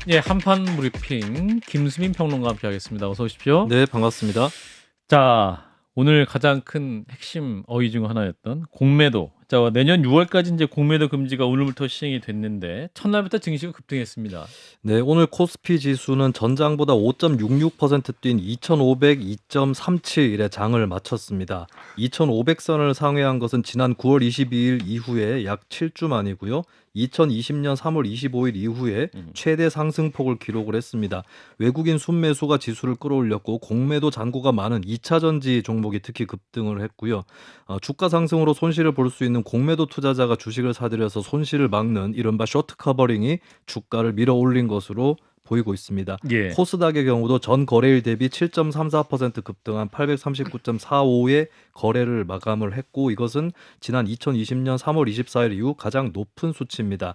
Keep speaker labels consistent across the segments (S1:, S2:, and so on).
S1: 예, 한판 브리핑 김수민 평론가와 함께하겠습니다. 어서 오십시오.
S2: 네, 반갑습니다.
S1: 자, 오늘 가장 큰 핵심 어휘 중 하나였던 공매도. 자, 내년 6월까지 이제 공매도 금지가 오늘부터 시행이 됐는데 첫날부터 증시가 급등했습니다.
S2: 네, 오늘 코스피 지수는 전장보다 5.66% 뛴 2,502.37의 장을 마쳤습니다. 2,500선을 상회한 것은 지난 9월 22일 이후에 약 7주 만이고요. 2020년 3월 25일 이후에 최대 상승폭을 기록을 했습니다. 외국인 순매수가 지수를 끌어올렸고 공매도 잔고가 많은 2차 전지 종목이 특히 급등을 했고요. 주가 상승으로 손실을 볼 수 있는 공매도 투자자가 주식을 사들여서 손실을 막는 이른바 쇼트 커버링이 주가를 밀어 올린 것으로 보이고 있습니다.
S1: 예.
S2: 코스닥의 경우도 전 거래일 대비 7.34% 급등한 839.45의 거래를 마감을 했고 이것은 지난 2020년 3월 24일 이후 가장 높은 수치입니다.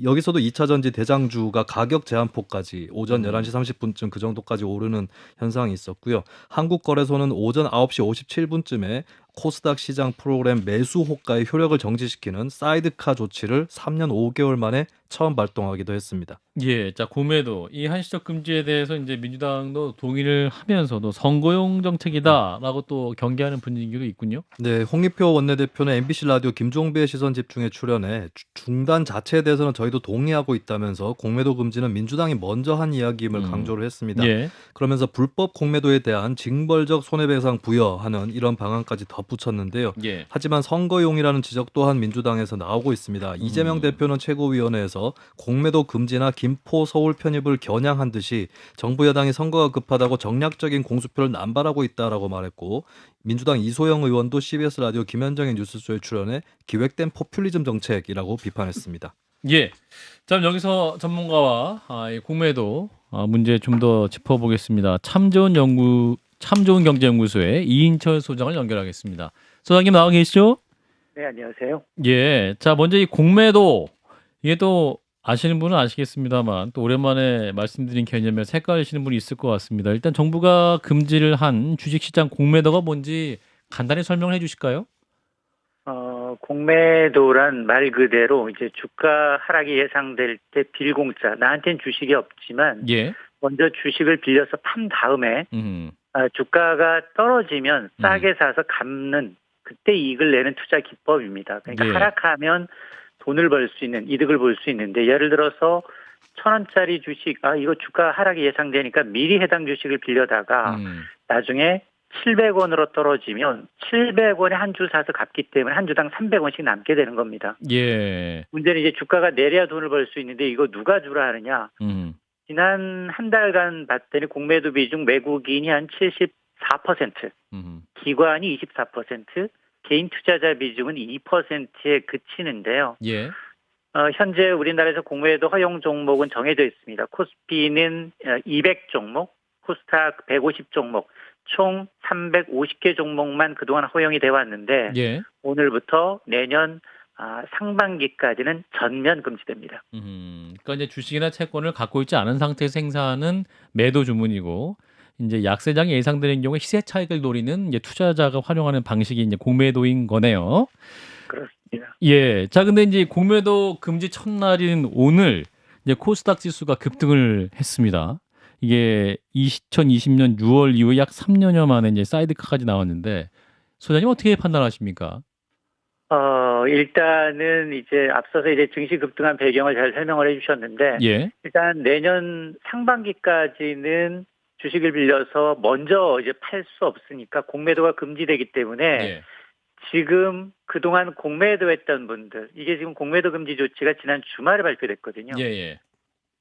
S2: 여기서도 2차 전지 대장주가 가격 제한폭까지 오전 11시 30분쯤 그 정도까지 오르는 현상이 있었고요. 한국거래소는 오전 9시 57분쯤에 코스닥 시장 프로그램 매수 호가의 효력을 정지시키는 사이드카 조치를 3년 5개월 만에 처음 발동하기도 했습니다.
S1: 예, 자, 공매도 이 한시적 금지에 대해서 이제 민주당도 동의를 하면서도 선거용 정책이다라고 또 경계하는 분위기도 있군요.
S2: 네, 홍익표 원내대표는 MBC 라디오 김종배의 시선 집중에 출연해 중단 자체에 대해서는 저희도 동의하고 있다면서 공매도 금지는 민주당이 먼저 한 이야기임을 강조를 했습니다.
S1: 예.
S2: 그러면서 불법 공매도에 대한 징벌적 손해배상 부여하는 이런 방안까지 덧붙였는데요.
S1: 예.
S2: 하지만 선거용이라는 지적 또한 민주당에서 나오고 있습니다. 이재명 대표는 최고위원회에서 공매도 금지나 김포 서울 편입을 겨냥한 듯이 정부 여당이 선거가 급하다고 정략적인 공수표를 남발하고 있다라고 말했고 민주당 이소영 의원도 CBS 라디오 김현정의 뉴스쇼에 출연해 기획된 포퓰리즘 정책이라고 비판했습니다.
S1: 예. 자, 여기서 전문가와 이 공매도 문제 좀 더 짚어보겠습니다. 참 좋은 경제연구소의 이인철 소장을 연결하겠습니다. 소장님 나와 계시죠?
S3: 네, 안녕하세요.
S1: 예. 자, 먼저 이 공매도 이게 또 아시는 분은 아시겠습니다만 또 오랜만에 말씀드린 개념에 헷갈리시는 분이 있을 것 같습니다. 일단 정부가 금지를 한 주식시장 공매도가 뭔지 간단히 설명을 해주실까요?
S3: 공매도란 말 그대로 이제 주가 하락이 예상될 때 빌공짜, 나한테는 주식이 없지만
S1: 예.
S3: 먼저 주식을 빌려서 판 다음에 주가가 떨어지면 싸게 사서 갚는 그때 이익을 내는 투자 기법입니다. 그러니까
S1: 예.
S3: 하락하면 돈을 벌 수 있는 이득을 볼 수 있는데 예를 들어서 1,000원짜리 주식, 이거 주가 하락이 예상되니까 미리 해당 주식을 빌려다가 나중에 700원으로 떨어지면 700원에 한 주 사서 갚기 때문에 한 주당 300원씩 남게 되는 겁니다.
S1: 예.
S3: 문제는 이제 주가가 내려야 돈을 벌 수 있는데 이거 누가 주라 하느냐. 지난 한 달간 봤더니 공매도 비중 외국인이 한 74%, 기관이 24%, 개인 투자자 비중은 2%에 그치는데요.
S1: 예.
S3: 현재 우리나라에서 공매도 허용 종목은 정해져 있습니다. 코스피는 200 종목, 코스닥 150 종목, 총 350개 종목만 그동안 허용이 돼 왔는데
S1: 예.
S3: 오늘부터 내년 상반기까지는 전면 금지됩니다.
S1: 그러니까 이제 주식이나 채권을 갖고 있지 않은 상태에서 행사하는 매도 주문이고 이제 약세장이 예상되는 경우에 시세 차익을 노리는 이제 투자자가 활용하는 방식이 이제 공매도인 거네요.
S3: 그렇습니다.
S1: 예. 자, 근데 이제 공매도 금지 첫날인 오늘 이제 코스닥 지수가 급등을 했습니다. 이게 2020년 6월 이후 약 3년여 만에 이제 사이드카까지 나왔는데 소장님 어떻게 판단하십니까?
S3: 일단은 이제 앞서서 이제 증시 급등한 배경을 잘 설명을 해주셨는데,
S1: 예.
S3: 일단 내년 상반기까지는 주식을 빌려서 먼저 이제 팔 수 없으니까 공매도가 금지되기 때문에
S1: 예.
S3: 지금 그동안 공매도했던 분들, 이게 지금 공매도 금지 조치가 지난 주말에 발표됐거든요.
S1: 예.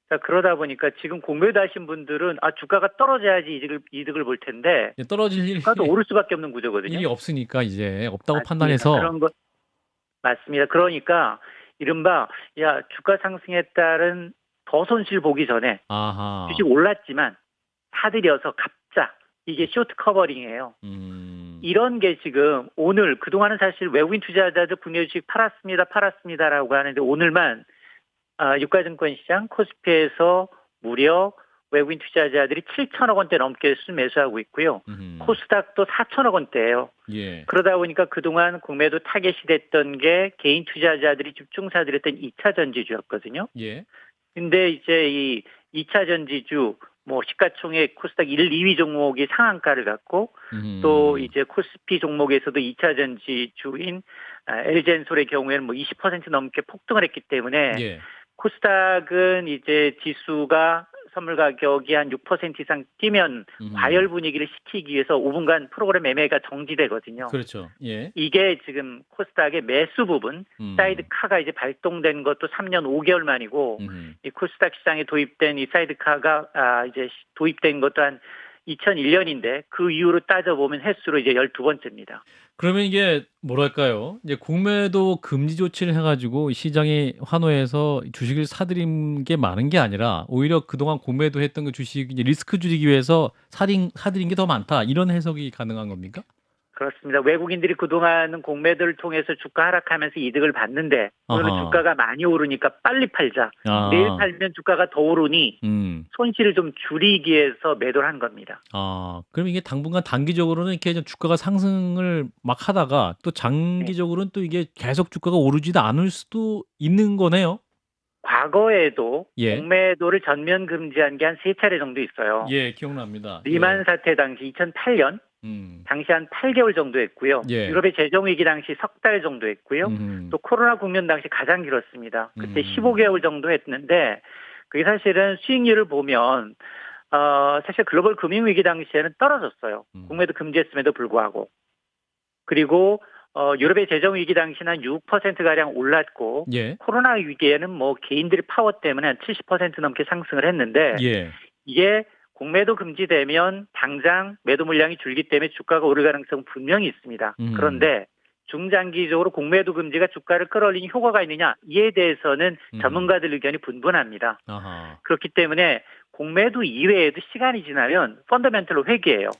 S3: 자, 그러다 보니까 지금 공매도 하신 분들은 주가가 떨어져야지 이득을 볼 텐데
S1: 떨어질 일이
S3: 주가도 오를 수밖에 없는 구조거든요.
S1: 일이 없으니까 이제 없다고
S3: 맞습니다.
S1: 판단해서
S3: 그런 거 맞습니다. 그러니까 이른바 주가 상승에 따른 더 손실 보기 전에
S1: 아하.
S3: 주식 올랐지만 사들여서 갚자. 이게 쇼트 커버링이에요. 이런 게 지금 오늘 그동안은 사실 외국인 투자자들 국내 주식 팔았습니다라고 하는데 오늘만 유가증권 시장 코스피에서 무려 외국인 투자자들이 7천억 원대 넘게 매수하고 있고요. 코스닥도 4천억 원대예요.
S1: 예.
S3: 그러다 보니까 그동안 공매도 타겟이 됐던 게 개인 투자자들이 집중 사들였던 2차 전지주였거든요.
S1: 예.
S3: 근데 이제 이 2차 전지주 뭐 시가총액 코스닥 1, 2위 종목이 상한가를 갖고 또 이제 코스피 종목에서도 2차 전지주인 엘젠솔의 경우에는 뭐 20% 넘게 폭등을 했기 때문에
S1: 예.
S3: 코스닥은 이제 지수가 선물 가격이 한 6% 이상 뛰면 과열 분위기를 식히기 위해서 5분간 프로그램 매매가 정지되거든요.
S1: 그렇죠. 예.
S3: 이게 지금 코스닥의 매수 부분, 사이드카가 이제 발동된 것도 3년 5개월 만이고, 이 코스닥 시장에 도입된 이 사이드카가 이제 도입된 것도 한 2001년인데 그 이후로 따져보면 횟수로 이제 12번째입니다.
S1: 그러면 이게 뭐랄까요? 이제 공매도 금지 조치를 해가지고 시장이 환호해서 주식을 사들인 게 많은 게 아니라 오히려 그동안 공매도 했던 그 주식 이제 리스크 줄이기 위해서 사들인 게 더 많다 이런 해석이 가능한 겁니까?
S3: 그렇습니다. 외국인들이 그동안은 공매도를 통해서 주가 하락하면서 이득을 봤는데 오늘은
S1: 아하.
S3: 주가가 많이 오르니까 빨리 팔자. 내일 팔면 주가가 더 오르니 손실을 좀 줄이기 위해서 매도를 한 겁니다.
S1: 그럼 이게 당분간 단기적으로는 이렇게 좀 주가가 상승을 막 하다가 또 장기적으로는 또 이게 계속 주가가 오르지도 않을 수도 있는 거네요.
S3: 과거에도
S1: 예.
S3: 공매도를 전면 금지한 게 한 3차례 정도 있어요.
S1: 예, 기억납니다.
S3: 리만 사태 당시 2008년 당시 한 8개월 정도 했고요.
S1: 예.
S3: 유럽의 재정위기 당시 석 달 정도 했고요. 또 코로나 국면 당시 가장 길었습니다. 그때 15개월 정도 했는데 그게 사실은 수익률을 보면 사실 글로벌 금융위기 당시에는 떨어졌어요. 공매도 금지했음에도 불구하고. 그리고 유럽의 재정위기 당시는 한 6%가량 올랐고
S1: 예.
S3: 코로나 위기에는 뭐 개인들의 파워 때문에 한 70% 넘게 상승을 했는데
S1: 예.
S3: 이게 공매도 금지되면 당장 매도 물량이 줄기 때문에 주가가 오를 가능성은 분명히 있습니다. 그런데 중장기적으로 공매도 금지가 주가를 끌어올리는 효과가 있느냐 이에 대해서는 전문가들 의견이 분분합니다.
S1: 아하.
S3: 그렇기 때문에 공매도 이외에도 시간이 지나면 펀더멘털로 회귀해요.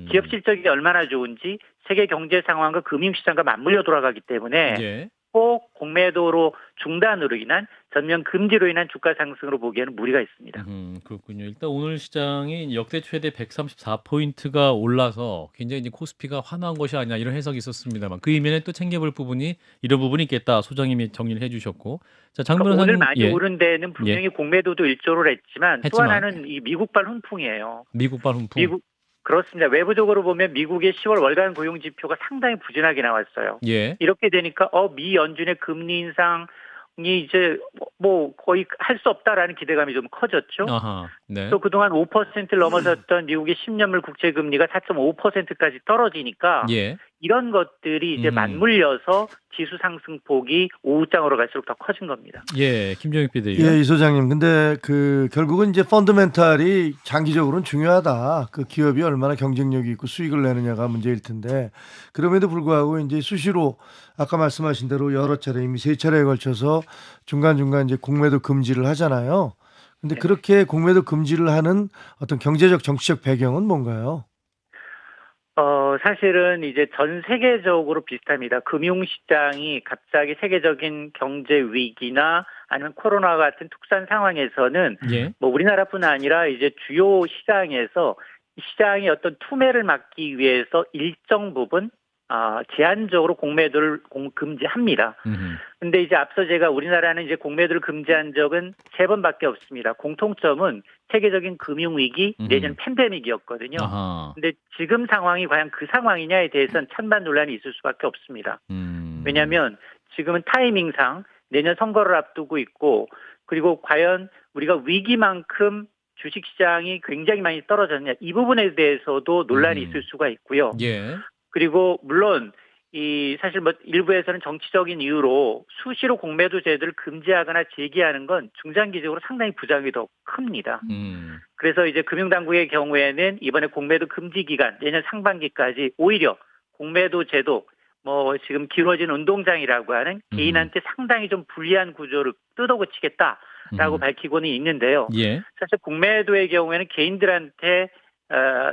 S3: 기업 실적이 얼마나 좋은지 세계 경제 상황과 금융시장과 맞물려 돌아가기 때문에
S1: 예.
S3: 꼭 공매도로 중단으로 인한 전면 금지로 인한 주가 상승으로 보기에는 무리가 있습니다.
S1: 그렇군요. 일단 오늘 시장이 역대 최대 134포인트가 올라서 굉장히 이제 코스피가 환호한 것이 아니냐 이런 해석이 있었습니다만 그 이면에 또 챙겨볼 부분이 이런 부분이 있겠다. 소장님이 정리를 해주셨고, 자, 장
S3: 그러니까
S1: 변호사님,
S3: 오늘 많이
S1: 예.
S3: 오른 데는 분명히 공매도도 일조를 했지만 또
S1: 했지만.
S3: 하나는 이 미국발 훈풍이에요.
S1: 미국발 훈풍.
S3: 그렇습니다. 외부적으로 보면 미국의 10월 월간 고용 지표가 상당히 부진하게 나왔어요.
S1: 예.
S3: 이렇게 되니까 미 연준의 금리 인상이 이제 뭐 거의 할 수 없다라는 기대감이 좀 커졌죠.
S1: 아하. 네.
S3: 또 그동안 5%를 넘어섰던 미국의 10년물 국채 금리가 4.5%까지 떨어지니까
S1: 예.
S3: 이런 것들이 이제 맞물려서 지수 상승폭이 오후장으로 갈수록 더 커진 겁니다.
S1: 예, 김정익 PD.
S4: 예, 이 소장님. 근데 결국은 이제 펀더멘탈이 장기적으로는 중요하다. 그 기업이 얼마나 경쟁력이 있고 수익을 내느냐가 문제일 텐데 그럼에도 불구하고 이제 수시로 아까 말씀하신 대로 여러 차례 이미 3차례에 걸쳐서 중간중간 이제 공매도 금지를 하잖아요. 근데
S3: 네.
S4: 그렇게 공매도 금지를 하는 어떤 경제적 정치적 배경은 뭔가요?
S3: 사실은 이제 전 세계적으로 비슷합니다. 금융시장이 갑자기 세계적인 경제 위기나 아니면 코로나 같은 특수한 상황에서는
S1: 예.
S3: 뭐 우리나라뿐 아니라 이제 주요 시장에서 시장의 어떤 투매를 막기 위해서 일정 부분 제한적으로 공매도를 금지합니다. 근데 이제 앞서 제가 우리나라는 이제 공매도를 금지한 적은 3번밖에 없습니다. 공통점은 세계적인 금융위기 내지는 팬데믹이었거든요.
S1: 아하.
S3: 근데 지금 상황이 과연 그 상황이냐에 대해서는 찬반 논란이 있을 수밖에 없습니다. 왜냐하면 지금은 타이밍상 내년 선거를 앞두고 있고 그리고 과연 우리가 위기만큼 주식시장이 굉장히 많이 떨어졌냐 이 부분에 대해서도 논란이 있을 수가 있고요.
S1: 예.
S3: 그리고 물론 사실 뭐 일부에서는 정치적인 이유로 수시로 공매도 제도를 금지하거나 제기하는 건 중장기적으로 상당히 부작용이 더 큽니다. 그래서 이제 금융당국의 경우에는 이번에 공매도 금지 기간 내년 상반기까지 오히려 공매도 제도 뭐 지금 길어진 운동장이라고 하는 개인한테 상당히 좀 불리한 구조를 뜯어고치겠다라고 밝히고는 있는데요.
S1: 예.
S3: 사실 공매도의 경우에는 개인들한테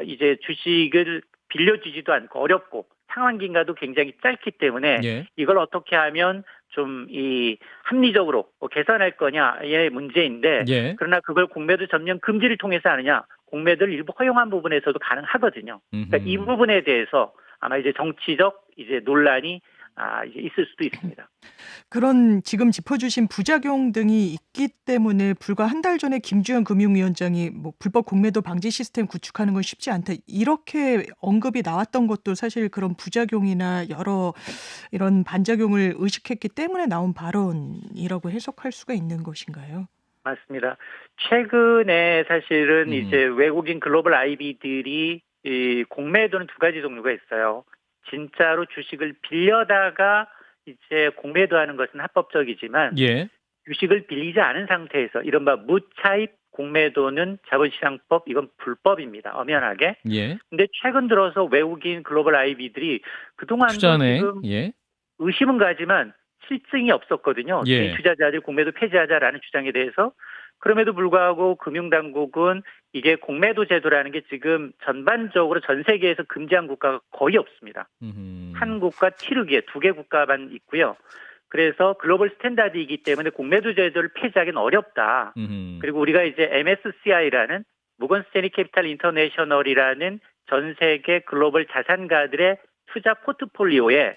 S3: 이제 주식을 빌려주지도 않고 어렵고 상환기간도 굉장히 짧기 때문에
S1: 예.
S3: 이걸 어떻게 하면 좀 합리적으로 개선할 거냐의 문제인데
S1: 예.
S3: 그러나 그걸 공매도 전면 금지를 통해서 하느냐 공매도를 일부 허용한 부분에서도 가능하거든요. 그러니까 이 부분에 대해서 아마 이제 정치적 이제 논란이 이제 있을 수도 있습니다.
S5: 그런 지금 짚어주신 부작용 등이 있기 때문에 불과 한 달 전에 김주현 금융위원장이 뭐 불법 공매도 방지 시스템 구축하는 건 쉽지 않다. 이렇게 언급이 나왔던 것도 사실 그런 부작용이나 여러 이런 반작용을 의식했기 때문에 나온 발언이라고 해석할 수가 있는 것인가요?
S3: 맞습니다. 최근에 사실은 이제 외국인 글로벌 IB들이 이 공매도는 두 가지 종류가 있어요. 진짜로 주식을 빌려다가 이제 공매도하는 것은 합법적이지만
S1: 예.
S3: 주식을 빌리지 않은 상태에서 이른바 무차입 공매도는 자본시장법 이건 불법입니다. 엄연하게.
S1: 예.
S3: 근데 최근 들어서 외국인 글로벌 IB들이 그동안도
S1: 투자은행.
S3: 지금
S1: 예.
S3: 의심은 가지만 실증이 없었거든요.
S1: 예.
S3: 개인 투자자들 공매도 폐지하자라는 주장에 대해서. 그럼에도 불구하고 금융당국은 이게 공매도 제도라는 게 지금 전반적으로 전 세계에서 금지한 국가가 거의 없습니다. 한국과 튀르기에 2개 국가만 있고요. 그래서 글로벌 스탠다드이기 때문에 공매도 제도를 폐지하기는 어렵다. 그리고 우리가 이제 MSCI라는 모건 스탠리 캐피탈 인터내셔널이라는 전 세계 글로벌 자산가들의 투자 포트폴리오에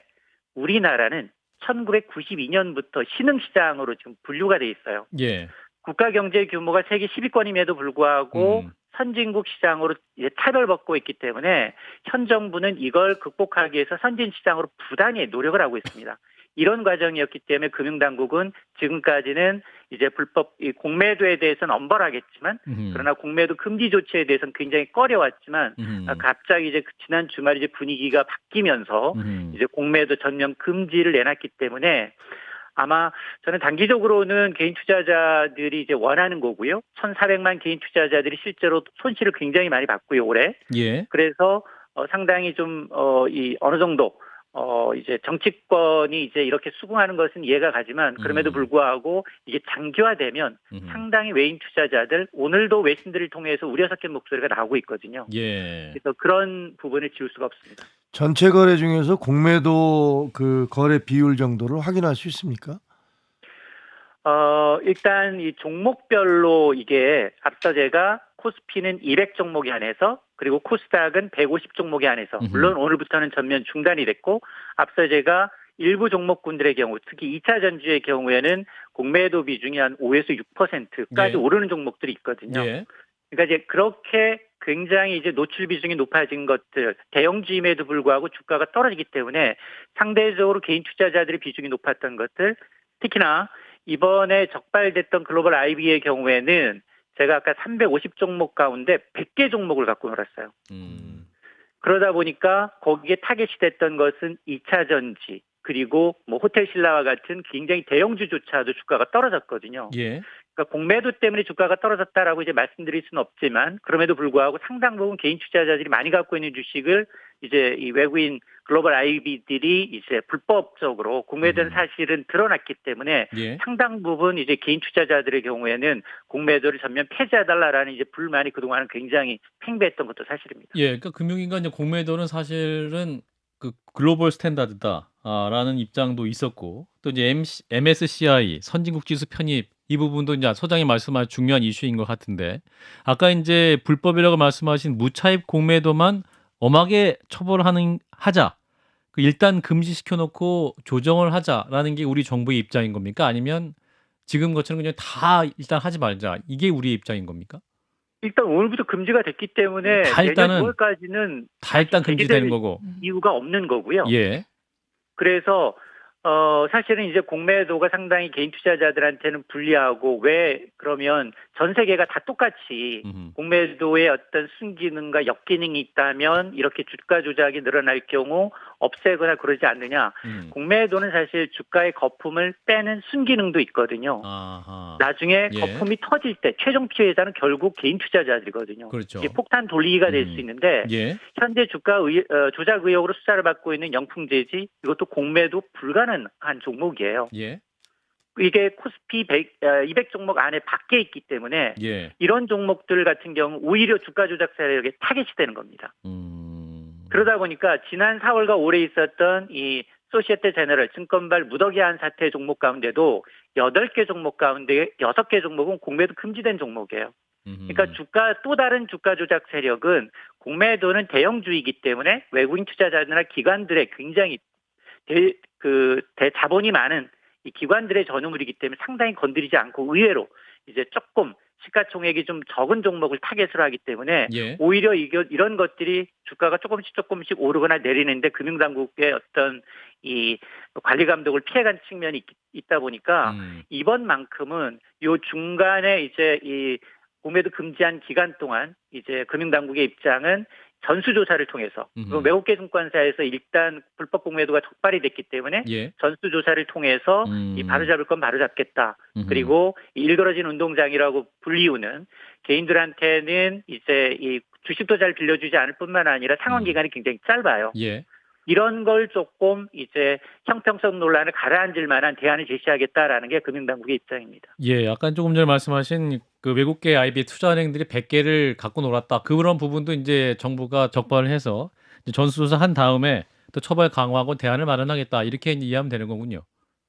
S3: 우리나라는 1992년부터 신흥시장으로 지금 분류가 돼 있어요.
S1: 예.
S3: 국가 경제 규모가 세계 10위권임에도 불구하고 선진국 시장으로 이제 차별받고 있기 때문에 현 정부는 이걸 극복하기 위해서 선진 시장으로 부단히 노력을 하고 있습니다. 이런 과정이었기 때문에 금융당국은 지금까지는 이제 불법 이 공매도에 대해서는 엄벌하겠지만 그러나 공매도 금지 조치에 대해서는 굉장히 꺼려왔지만 갑자기 이제 지난 주말 이제 분위기가 바뀌면서 이제 공매도 전면 금지를 내놨기 때문에 아마 저는 단기적으로는 개인 투자자들이 이제 원하는 거고요. 1,400만 개인 투자자들이 실제로 손실을 굉장히 많이 봤고요, 올해.
S1: 예.
S3: 그래서 상당히 좀 어느 정도 이제 정치권이 이제 이렇게 수긍하는 것은 이해가 가지만 그럼에도 불구하고 이게 장기화되면 상당히 외인 투자자들 오늘도 외신들을 통해서 우려 섞인 목소리가 나오고 있거든요.
S1: 예.
S3: 그래서 그런 부분을 지울 수가 없습니다.
S4: 전체 거래 중에서 공매도 그 거래 비율 정도를 확인할 수 있습니까?
S3: 일단 이 종목별로 이게 앞서 제가 코스피는 200 종목에 한해서 그리고 코스닥은 150 종목에 한해서 물론 오늘부터는 전면 중단이 됐고 앞서 제가 일부 종목군들의 경우 특히 2차 전지의 경우에는 공매도 비중이 한 5에서 6%까지
S1: 예.
S3: 오르는 종목들이 있거든요.
S1: 예.
S3: 그러니까 이제 그렇게 굉장히 이제 노출 비중이 높아진 것들, 대형주임에도 불구하고 주가가 떨어지기 때문에 상대적으로 개인 투자자들의 비중이 높았던 것들, 특히나 이번에 적발됐던 글로벌 IB의 경우에는 제가 아까 350 종목 가운데 100개 종목을 갖고 놀았어요. 그러다 보니까 거기에 타겟이 됐던 것은 2차 전지, 그리고 뭐 호텔 신라와 같은 굉장히 대형주조차도 주가가 떨어졌거든요.
S1: 예.
S3: 그러니까 공매도 때문에 주가가 떨어졌다라고 이제 말씀드릴 수는 없지만 그럼에도 불구하고 상당 부분 개인 투자자들이 많이 갖고 있는 주식을 이제 이 외국인 글로벌 IB들이 이제 불법적으로 공매도는 사실은 드러났기 때문에
S1: 예.
S3: 상당 부분 이제 개인 투자자들의 경우에는 공매도를 전면 폐지해달라라는 이제 불만이 그동안은 굉장히 팽배했던 것도 사실입니다.
S1: 예. 그러니까 금융인간 이제 공매도는 사실은 그 글로벌 스탠다드다라는 입장도 있었고 또 이제 MSCI 선진국 지수 편입 이 부분도 이제 소장이 말씀하신 중요한 이슈인 것 같은데 아까 이제 불법이라고 말씀하신 무차입 공매도만 엄하게 하자. 그 일단 금지시켜 놓고 조정을 하자라는 게 우리 정부의 입장인 겁니까? 아니면 지금 것처럼 그냥 다 일단 하지 말자. 이게 우리의 입장인 겁니까?
S3: 일단 오늘부터 금지가 됐기 때문에
S1: 다
S3: 내년
S1: 일단은
S3: 9월까지는
S1: 다 일단 금지되는
S3: 제기될
S1: 거고.
S3: 이유가 없는 거고요.
S1: 예.
S3: 그래서 사실은 이제 공매도가 상당히 개인 투자자들한테는 불리하고 왜 그러면 전 세계가 다 똑같이 공매도에 어떤 순기능과 역기능이 있다면 이렇게 주가 조작이 늘어날 경우 없애거나 그러지 않느냐. 공매도는 사실 주가의 거품을 빼는 순기능도 있거든요.
S1: 아하.
S3: 나중에
S1: 예.
S3: 거품이 터질 때 최종 피해자는 결국 개인 투자자들이거든요.
S1: 그렇죠.
S3: 이게 폭탄 돌리기가 될 수 있는데
S1: 예.
S3: 현재 주가 조작 의혹으로 수사를 받고 있는 영풍재지 이것도 공매도 불가능한 종목이에요.
S1: 예.
S3: 이게 코스피 200 종목 안에 밖에 있기 때문에
S1: 예.
S3: 이런 종목들 같은 경우 오히려 주가 조작 세력에 타겟이 되는 겁니다. 그러다 보니까 지난 4월과 올해 있었던 이 소시에테 제너럴 증권발 무더기한 사태 종목 가운데도 8개 종목 가운데 6개 종목은 공매도 금지된 종목이에요. 그러니까 또 다른 주가 조작 세력은 공매도는 대형주이기 때문에 외국인 투자자들이나 기관들의 굉장히 그 대자본이 많은 이 기관들의 전유물이기 때문에 상당히 건드리지 않고 의외로 이제 조금 시가총액이 좀 적은 종목을 타겟으로 하기 때문에
S1: 예.
S3: 오히려 이런 것들이 주가가 조금씩 오르거나 내리는데 금융당국의 어떤 이 관리 감독을 피해간 측면이 있다 보니까 이번만큼은 요 중간에 이제 이 공매도 금지한 기간 동안 이제 금융당국의 입장은 전수조사를 통해서 외국계 증권사에서 일단 불법 공매도가 적발이 됐기 때문에
S1: 예.
S3: 전수조사를 통해서 이 바로잡을 건 바로잡겠다. 그리고 이 일그러진 운동장이라고 불리우는 개인들한테는 이제 이 주식도 잘 빌려주지 않을 뿐만 아니라 상환 기간이 굉장히 짧아요.
S1: 예.
S3: 이런 걸 조금 이제 형평성 논란을 가라앉을 만한 대안을 제시하겠다라는 게 금융당국의 입장입니다.
S1: 예, 약간 조금 전에 말씀하신 그 외국계 IB 투자은행들이 100개를 갖고 놀았다. 그런 부분도 이제 정부가 적발을 해서 이제 전수조사 한 다음에 또 처벌 강화하고 대안을 마련하겠다. 이렇게 이제 이해하면 되는 거군요.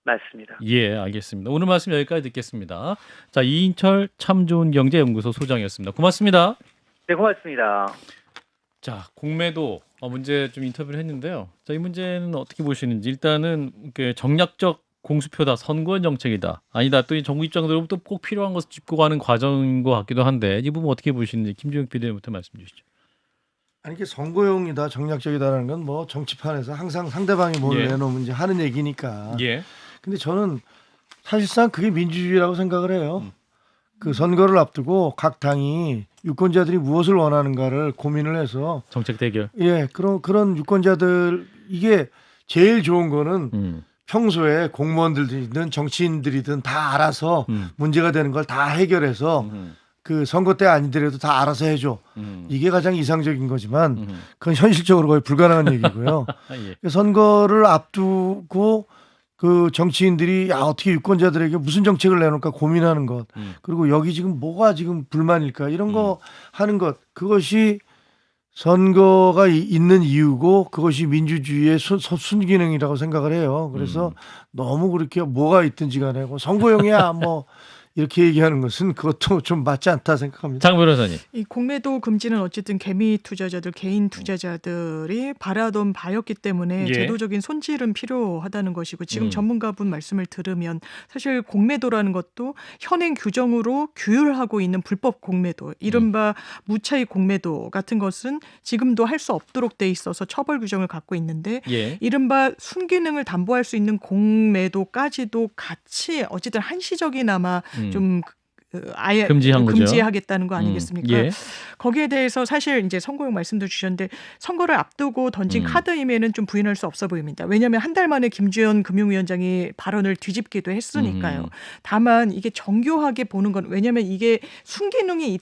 S3: 맞습니다.
S1: 예, 알겠습니다. 오늘 말씀 여기까지 듣겠습니다. 자, 이인철 참 좋은 경제연구소 소장이었습니다. 고맙습니다.
S3: 네, 고맙습니다.
S1: 자, 공매도 문제 좀 인터뷰를 했는데요. 자, 이 문제는 어떻게 보시는지 일단은 정략적 공수표다, 선거원 정책이다, 아니다, 또 이 정부 입장대로 또 꼭 필요한 것을 짚고 가는 과정인 것 같기도 한데 이 부분 어떻게 보시는지 김주영 PD부터 말씀 주시죠.
S4: 아니 이게 선거용이다, 정략적이다라는 건 뭐 정치판에서 항상 상대방이 뭘
S1: 예.
S4: 내놓으면 이제 하는 얘기니까.
S1: 예.
S4: 근데 저는 사실상 그게 민주주의라고 생각을 해요. 그 선거를 앞두고 각 당이 유권자들이 무엇을 원하는가를 고민을 해서
S1: 정책 대결.
S4: 예, 그런 유권자들 이게 제일 좋은 거는 평소에 공무원들이든 정치인들이든 다 알아서 문제가 되는 걸 다 해결해서 그 선거 때 아니더라도 다 알아서 해줘. 이게 가장 이상적인 거지만 그건 현실적으로 거의 불가능한 얘기고요.
S1: 예.
S4: 선거를 앞두고 그 정치인들이 어떻게 유권자들에게 무슨 정책을 내놓을까 고민하는 것, 그리고 여기 지금 뭐가 지금 불만일까 이런 거 하는 것, 그것이 선거가 있는 이유고 그것이 민주주의의 순기능이라고 생각을 해요. 그래서 너무 그렇게 뭐가 있든지 간에 선거용이야 뭐 이렇게 얘기하는 것은 그것도 좀 맞지 않다 생각합니다.
S1: 장 변호사님.
S5: 이 공매도 금지는 어쨌든 개미 투자자들, 개인 투자자들이 바라던 바였기 때문에
S1: 예.
S5: 제도적인 손질은 필요하다는 것이고 지금
S1: 음.
S5: 전문가분 말씀을 들으면 사실 공매도라는 것도 현행 규정으로 규율하고 있는 불법 공매도, 이른바 무차익 공매도 같은 것은 지금도 할 수 없도록 돼 있어서 처벌 규정을 갖고 있는데
S1: 예.
S5: 이른바 순기능을 담보할 수 있는 공매도까지도 같이 어쨌든 한시적이나마 좀 아예
S1: 금지한 거죠.
S5: 금지하겠다는 거 아니겠습니까?
S1: 예.
S5: 거기에 대해서 사실 이제 선거용 말씀도 주셨는데 선거를 앞두고 던진 카드임에는 좀 부인할 수 없어 보입니다. 왜냐하면 한 달 만에 김주현 금융위원장이 발언을 뒤집기도 했으니까요. 다만 이게 정교하게 보는 건, 왜냐하면 이게 순기능이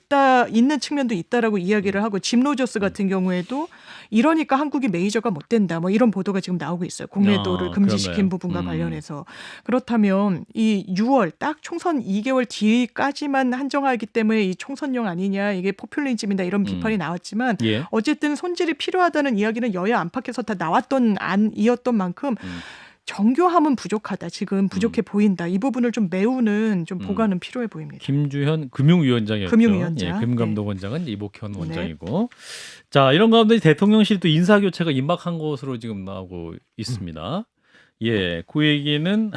S5: 있는 측면도 있다라고 이야기를 하고, 짐 로저스 같은 경우에도 이러니까 한국이 메이저가 못 된다, 뭐 이런 보도가 지금 나오고 있어요. 공매도를 금지시킨
S1: 그러네요.
S5: 부분과 관련해서. 그렇다면 이 6월 딱 총선 2개월 뒤까지만 한정하기 때문에 이 총선용 아니냐, 이게 포퓰리즘이다, 이런 비판이 나왔지만
S1: 예.
S5: 어쨌든 손질이 필요하다는 이야기는 여야 안팎에서 다 나왔던 안이었던 만큼 정교함은 부족하다. 지금 부족해 보인다. 이 부분을 좀 메우는 좀 보관은 필요해 보입니다.
S1: 김주현 금융위원장이었죠.
S5: 금융위원장.
S1: 예, 금감독원장은 이복현 원장이고. 자, 이런 가운데 대통령실 또 인사교체가 임박한 것으로 지금 나오고 있습니다. 예, 그 얘기는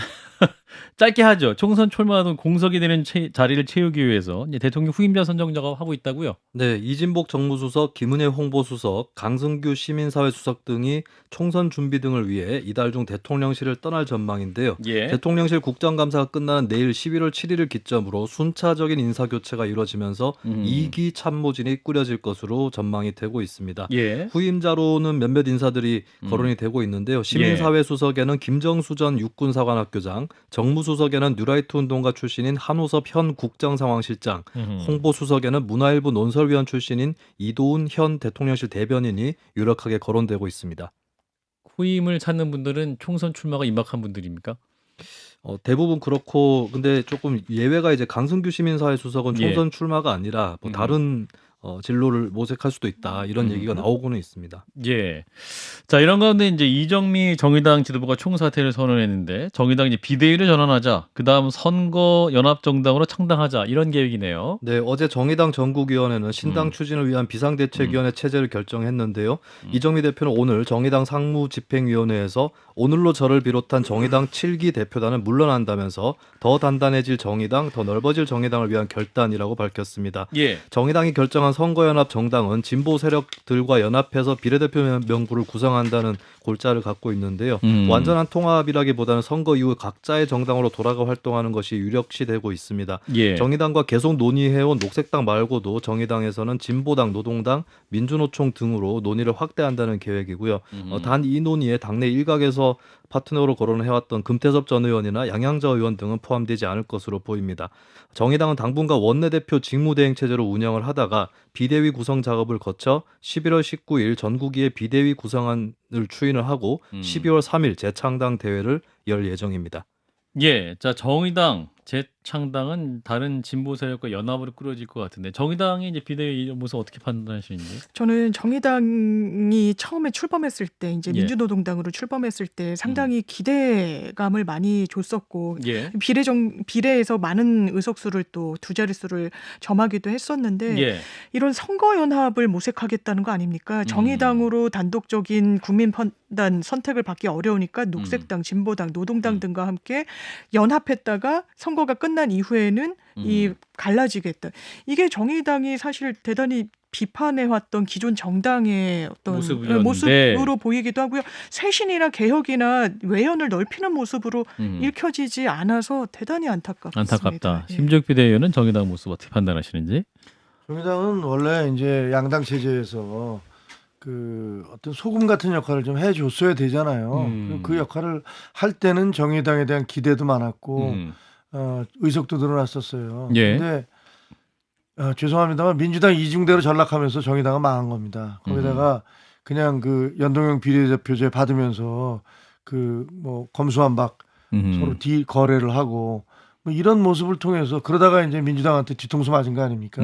S1: 짧게 하죠. 총선 출마하던 공석이 되는 자리를 채우기 위해서 이제 대통령 후임자 선정 작업하고 있다고요.
S2: 네, 이진복 정무수석, 김은혜 홍보수석, 강승규 시민사회수석 등이 총선 준비 등을 위해 이달 중 대통령실을 떠날 전망인데요.
S1: 예.
S2: 대통령실 국정감사가 끝나는 내일 11월 7일을 기점으로 순차적인 인사교체가 이루어지면서 2기 참모진이 꾸려질 것으로 전망이 되고 있습니다.
S1: 예.
S2: 후임자로는 몇몇 인사들이 거론이 되고 있는데요. 시민사회수석에는 김정수 전 육군사관학교장, 정무수석에는 뉴라이트 운동가 출신인 한호섭 현 국정상황실장, 홍보수석에는 문화일보 논설위원 출신인 이도훈 현 대통령실 대변인이 유력하게 거론되고 있습니다.
S1: 후임을 찾는 분들은 총선 출마가 임박한 분들입니까?
S2: 대부분 그렇고, 근데 조금 예외가 이제 강승규 시민사회수석은 총선 출마가 아니라 뭐 다른 진로를 모색할 수도 있다 이런 얘기가 나오고는 있습니다.
S1: 예. 자, 이런 가운데 이제 이정미 정의당 지도부가 총사퇴를 선언했는데 정의당 이제 비대위를 전환하자. 그다음 선거 연합 정당으로 창당하자. 이런 계획이네요.
S2: 네, 어제 정의당 전국위원회는 신당 추진을 위한 비상대책위원회 체제를 결정했는데요. 이정미 대표는 오늘 정의당 상무집행위원회에서 오늘로 저를 비롯한 정의당 7기 대표단은 물러난다면서 더 단단해질 정의당, 더 넓어질 정의당을 위한 결단이라고 밝혔습니다.
S1: 예.
S2: 정의당이 결정한 선거연합 정당은 진보 세력들과 연합해서 비례대표 명부를 구성한다는 골자를 갖고 있는데요. 완전한 통합이라기보다는 선거 이후 각자의 정당으로 돌아가 활동하는 것이 유력시되고 있습니다.
S1: 예.
S2: 정의당과 계속 논의해온 녹색당 말고도 정의당에서는 진보당, 노동당, 민주노총 등으로 논의를 확대한다는 계획이고요. 단 이 논의에 당내 일각에서 파트너로 거론해왔던 금태섭 전 의원이나 양양자 의원 등은 포함되지 않을 것으로 보입니다. 정의당은 당분간 원내대표 직무대행 체제로 운영을 하다가 비대위 구성 작업을 거쳐 11월 19일 전국위의 비대위 구성안을 추인을 하고 12월 3일 재창당 대회를 열 예정입니다.
S1: 예. 자, 정의당 재창당은 다른 진보 세력과 연합으로 꾸려질 것 같은데 정의당이 이제 비대위 모습 어떻게 판단하시는지?
S5: 저는 정의당이 처음에 출범했을 때 이제
S1: 예.
S5: 민주노동당으로 출범했을 때 상당히 기대감을 많이 줬었고
S1: 예.
S5: 비례에서 많은 의석수를 또 두 자릿수를 점하기도 했었는데
S1: 예.
S5: 이런 선거 연합을 모색하겠다는 거 아닙니까? 정의당으로 단독적인 국민 판단 선택을 받기 어려우니까 녹색당, 진보당, 노동당 등과 함께 연합했다가 선거가 끝난 이후에는 이 갈라지겠다. 이게 정의당이 사실 대단히 비판해왔던 기존 정당의 어떤 모습으로 보이기도 하고요. 쇄신이나 개혁이나 외연을 넓히는 모습으로 읽혀지지 않아서 대단히 안타깝습니다.
S1: 안타깝다.
S5: 예.
S1: 심지혁 비대위원은 정의당 모습 어떻게 판단하시는지?
S4: 정의당은 원래 이제 양당 체제에서 그 어떤 소금 같은 역할을 좀 해줬어야 되잖아요. 그 역할을 할 때는 정의당에 대한 기대도 많았고 의석도 늘어났었어요.
S1: 예.
S4: 근데 죄송합니다만 민주당 이중대로 전락하면서 정의당은 망한 겁니다. 거기다가 그냥 그 연동형 비례대표제 받으면서 그 뭐 검수완박 서로 거래를 하고 뭐 이런 모습을 통해서 그러다가 이제 민주당한테 뒤통수 맞은 거 아닙니까?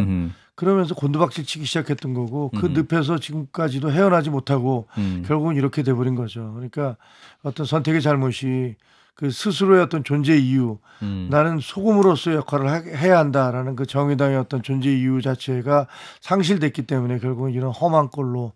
S4: 그러면서 곤두박질 치기 시작했던 거고 그 늪에서 지금까지도 헤어나지 못하고 결국은 이렇게 돼버린 거죠. 그러니까 어떤 선택의 잘못이 그 스스로의 어떤 존재 이유, 나는 소금으로서 역할을 해야 한다라는 그 정의당의 어떤 존재 이유 자체가 상실됐기 때문에 결국은 이런 험한 꼴로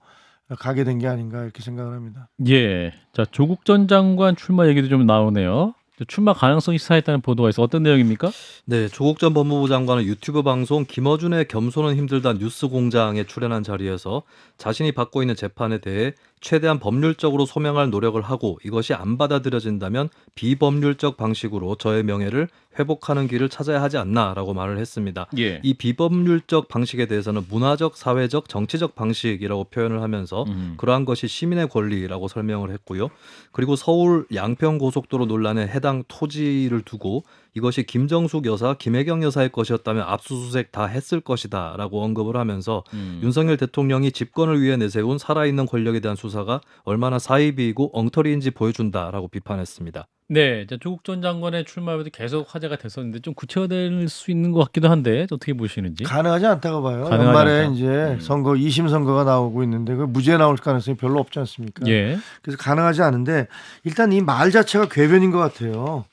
S4: 가게 된 게 아닌가 이렇게 생각을 합니다.
S1: 예. 자, 조국 전 장관 출마 얘기도 좀 나오네요. 출마 가능성이 시사했다는 보도가 있어. 어떤 내용입니까?
S2: 네, 조국 전 법무부 장관은 유튜브 방송 김어준의 겸손은 힘들다 뉴스공장에 출연한 자리에서 자신이 받고 있는 재판에 대해 최대한 법률적으로 소명할 노력을 하고 이것이 안 받아들여진다면 비법률적 방식으로 저의 명예를 회복하는 길을 찾아야 하지 않나라고 말을 했습니다.
S1: 예.
S2: 이 비법률적 방식에 대해서는 문화적, 사회적, 정치적 방식이라고 표현을 하면서 그러한 것이 시민의 권리라고 설명을 했고요. 그리고 서울 양평고속도로 논란에 해당 토지를 두고 이것이 김정숙 여사, 김혜경 여사의 것이었다면 압수수색 다 했을 것이다 라고 언급을 하면서 윤석열 대통령이 집권을 위해 내세운 살아있는 권력에 대한 수사가 얼마나 사이비이고 엉터리인지 보여준다라고 비판했습니다.
S1: 네, 조국 전 장관의 출마에도 계속 화제가 됐었는데 좀 구체화될 수 있는 것 같기도 한데 어떻게 보시는지?
S4: 가능하지 않다고 봐요.
S1: 가능하지
S4: 연말에
S1: 않다.
S4: 이제 선거 2심 선거가 나오고 있는데 그 무죄 나올 가능성이 별로 없지 않습니까?
S1: 예.
S4: 그래서 가능하지 않은데 일단 이 말 자체가 궤변인 것 같아요.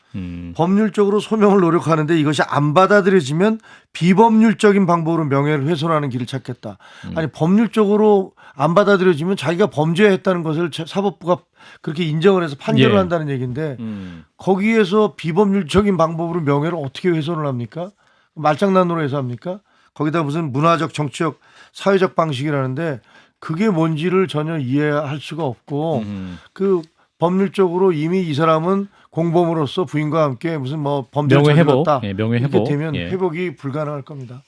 S4: 법률적으로 소명을 노력하는데 이것이 안 받아들여지면 비법률적인 방법으로 명예를 훼손하는 길을 찾겠다. 아니 법률적으로 안 받아들여지면 자기가 범죄했다는 것을 사법부가 그렇게 인정을 해서 판결을
S1: 예.
S4: 한다는 얘기인데 거기에서 비법률적인 방법으로 명예를 어떻게 훼손을 합니까? 말장난으로 해서 합니까? 거기다 무슨 문화적, 정치적, 사회적 방식이라는데 그게 뭔지를 전혀 이해할 수가 없고 그 법률적으로 이미 이 사람은 공범으로서 부인과 함께 무슨 뭐 범죄를
S1: 명예 회복,
S4: 저질렀다.
S1: 예, 명예
S4: 이렇게
S1: 회복.
S4: 되면
S1: 예.
S4: 회복이 불가능할 겁니다.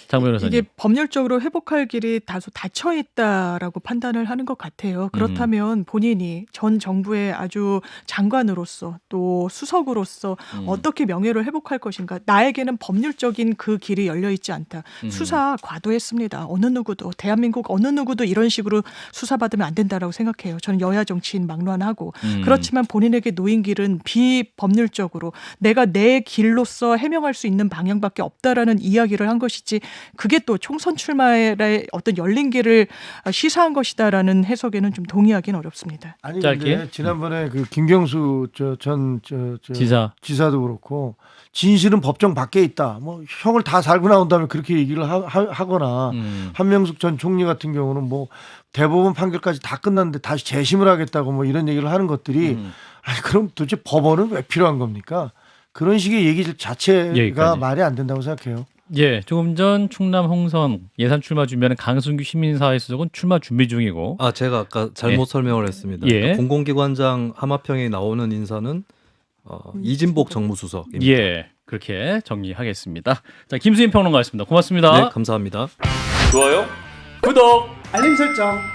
S1: 장 변호사님.
S5: 이게 법률적으로 회복할 길이 다소 닫혀 있다라고 판단을 하는 것 같아요. 그렇다면 본인이 전 정부의 아주 장관으로서 또 수석으로서 어떻게 명예를 회복할 것인가. 나에게는 법률적인 그 길이 열려 있지 않다. 수사 과도했습니다. 어느 누구도 대한민국 어느 누구도 이런 식으로 수사받으면 안 된다라고 생각해요. 저는 여야 정치인 막론하고 그렇지만 본인에게 놓인 길 길은 비법률적으로 내가 내 길로서 해명할 수 있는 방향밖에 없다라는 이야기를 한 것이지 그게 또 총선 출마의 어떤 열린 길을 시사한 것이다라는 해석에는 좀 동의하기는 어렵습니다.
S4: 아니
S1: 짧게?
S4: 근데 지난번에 그 김경수 전
S1: 지사.
S4: 도 그렇고 진실은 법정 밖에 있다. 뭐 형을 다 살고 나온 다음에 그렇게 얘기를 하거나 한명숙 전 총리 같은 경우는 뭐 대법원 판결까지 다 끝났는데 다시 재심을 하겠다고 뭐 이런 얘기를 하는 것들이 아니 그럼 도대체 법원은 왜 필요한 겁니까? 그런 식의 얘기 자체가
S1: 여기까지.
S4: 말이 안 된다고 생각해요.
S1: 예, 조금 전 충남 홍선 예산 출마 준비하는 강승규 시민사회수석은 출마 준비 중이고.
S2: 제가 아까 잘못 설명을 했습니다.
S1: 예.
S2: 그러니까 공공기관장 하마평에 나오는 인사는 이진복 정무수석입니다.
S1: 예, 그렇게 정리하겠습니다. 자, 김수인 평론가였습니다. 고맙습니다.
S2: 네, 감사합니다.
S1: 좋아요, 구독.
S4: 알림 설정.